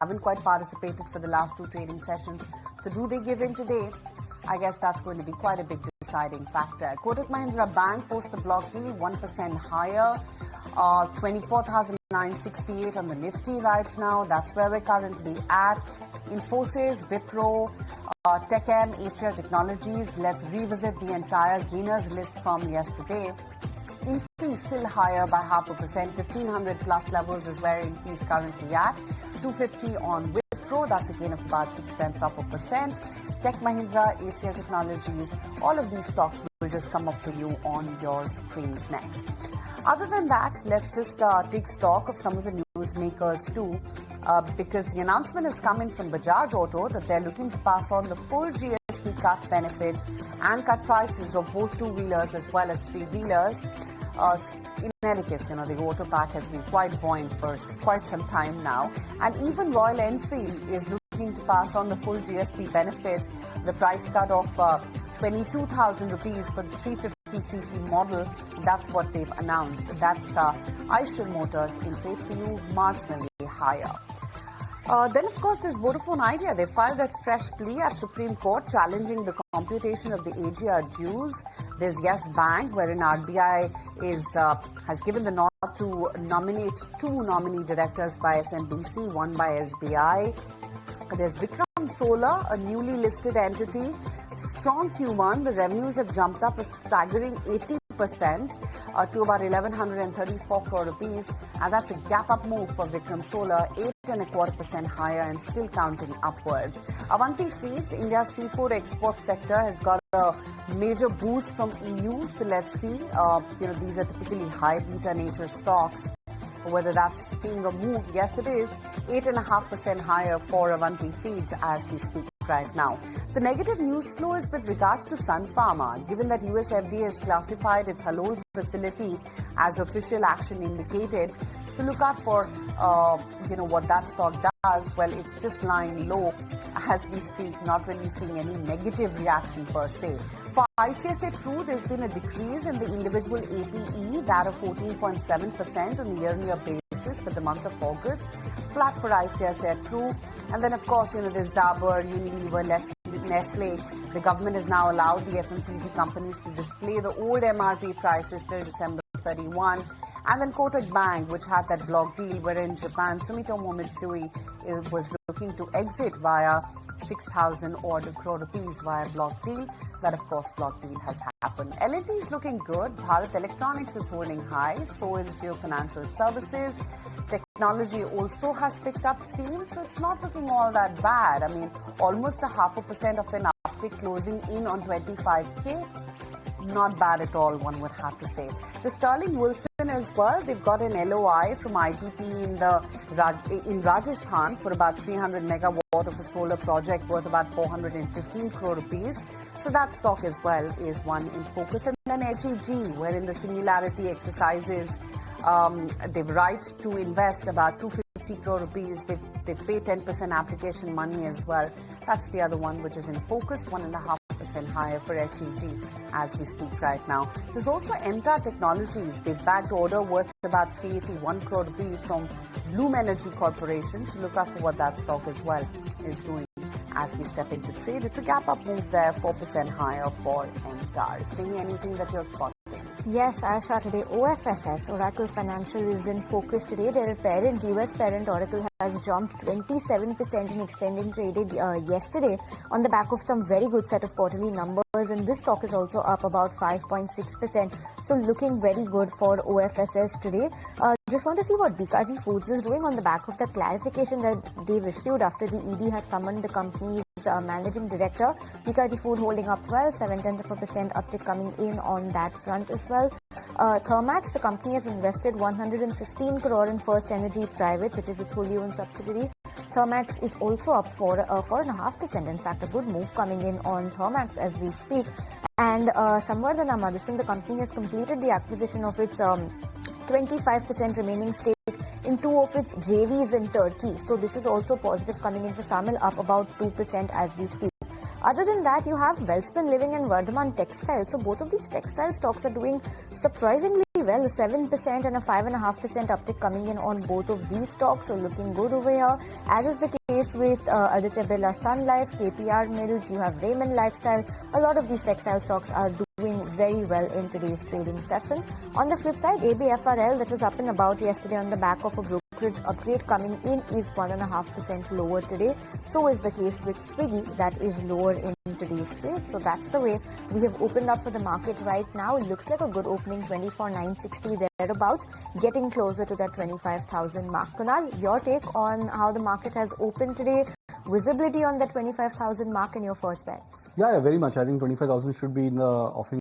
haven't quite participated for the last two trading sessions. So do they give in today? I guess that's going to be quite a big deciding factor. Kotak Mahindra Bank posts the block deal 1% higher, 24,968 on the Nifty right now. That's where we're currently at. Infosys, Wipro, TechM, HCL Technologies. Let's revisit the entire gainers list from yesterday. Infy still higher by 0.5%. 1,500 plus levels is where Infy is currently at. 250 on Wipro. That's a gain of about 0.6%. Tech Mahindra, HCL Technologies. All of these stocks will just come up for you on your screens next. Other than that, let's just take stock of some of the newsmakers too, because the announcement has come in from Bajaj Auto that they're looking to pass on the full GST cut benefit and cut prices of both two-wheelers as well as three-wheelers. In any case, the auto pack has been quite buoyant for quite some time now, and even Royal Enfield is looking to pass on the full GST benefit, the price cut of 22,000 rupees for the 350cc model. That's what they've announced. That's Eicher Motors in play for you, marginally higher. Then, of course, there's Vodafone Idea. They filed a fresh plea at Supreme Court challenging the computation of the AGR dues. There's Yes Bank, wherein RBI has given the nod to nominate two nominee directors by SMBC, one by SBI. There's Vikram Solar, a newly listed entity. Strong Q1, the revenues have jumped up a staggering 80% to about 1,134 crore rupees, and that's a gap-up move for Vikram Solar, 8.25% higher and still counting upwards. Avanti Feeds, India's seafood export sector, has got a major boost from EU. So let's see. These are typically high beta nature stocks. Whether that's seeing a move, yes it is, 8.5% higher for Avanti Feeds as we speak right now. The negative news flow is with regards to Sun Pharma, given that US FDA has classified its Halol facility as official action indicated. So look out for, what that stock does. Well, it's just lying low as we speak, not really seeing any negative reaction per se. For ICICI True, there's been a decrease in the individual APE, that of 14.7% on a year-on-year basis for the month of August. Flat for ICICI True. And then, of course, there's Dabur, Unilever, Nestle. The government has now allowed the FMCG companies to display the old MRP prices till December 31. And then Kotak Bank, which had that block deal wherein Japan Sumitomo Mitsui was looking to exit via 6,000 odd crore rupees via block deal. That, of course, block deal has happened. L&T is looking good. Bharat Electronics is holding high. So is Jio Financial Services. Technology also has picked up steam, so it's not looking all that bad. I mean, almost 0.5% of an uptick closing in on 25K. Not bad at all, one would have to say. The Sterling Wilson as well, they've got an LOI from IPP in Rajasthan for about 300 megawatt of a solar project worth about 415 crore rupees. So that stock as well is one in focus. And then HEG, wherein the Singularity exercises, they've right to invest about 250 crore rupees. They pay 10% application money as well. That's the other one which is in focus, 1.5% higher for HEG as we speak right now. There's also Enta Technologies. They've bagged order worth about 381 crore rupees from Bloom Energy Corporation. So look out for what that stock as well is doing as we step into trade. It's a gap-up move there, 4% higher for Enta. Seeing anything that you're spotting? Yes, Aisha, today OFSS, Oracle Financial, is in focus today. Their parent, US parent Oracle, has jumped 27% in extending traded yesterday on the back of some very good set of quarterly numbers, and this stock is also up about 5.6%. So looking very good for OFSS today. Just want to see what BKG Foods is doing on the back of the clarification that they've issued after the ED has summoned the company's managing director. BKG Food holding up well, 0.7% uptick coming in on that front as well. Thermax, the company has invested 115 crore in First Energy Private, which is its wholly owned subsidiary. Thermax is also up for 4.5%. In fact, a good move coming in on Thermax as we speak. And Samvardhana Motherson, the company has completed the acquisition of its 25% remaining stake in two of its JVs in Turkey. So this is also positive coming in for SAMIL, up about 2% as we speak. Other than that, you have Welspun Living and Vardhaman Textiles. So both of these textile stocks are doing surprisingly well. 7% and a 5.5% uptick coming in on both of these stocks, so looking good over here. As is the case with Aditya Birla Sun Life, KPR Mills, you have Raymond Lifestyle. A lot of these textile stocks are doing very well in today's trading session. On the flip side, ABFRL, that was up and about yesterday on the back of a brokerage upgrade coming in, is 1.5% lower today. So is the case with Swiggy, that is lower in today's trade. So that's the way we have opened up for the market right now. It looks like a good opening, 24,960 thereabouts, getting closer to that 25,000 mark. Kunal, your take on how the market has opened today, visibility on the 25,000 mark, and your first bet? Yeah, very much. I think 25,000 should be in the offering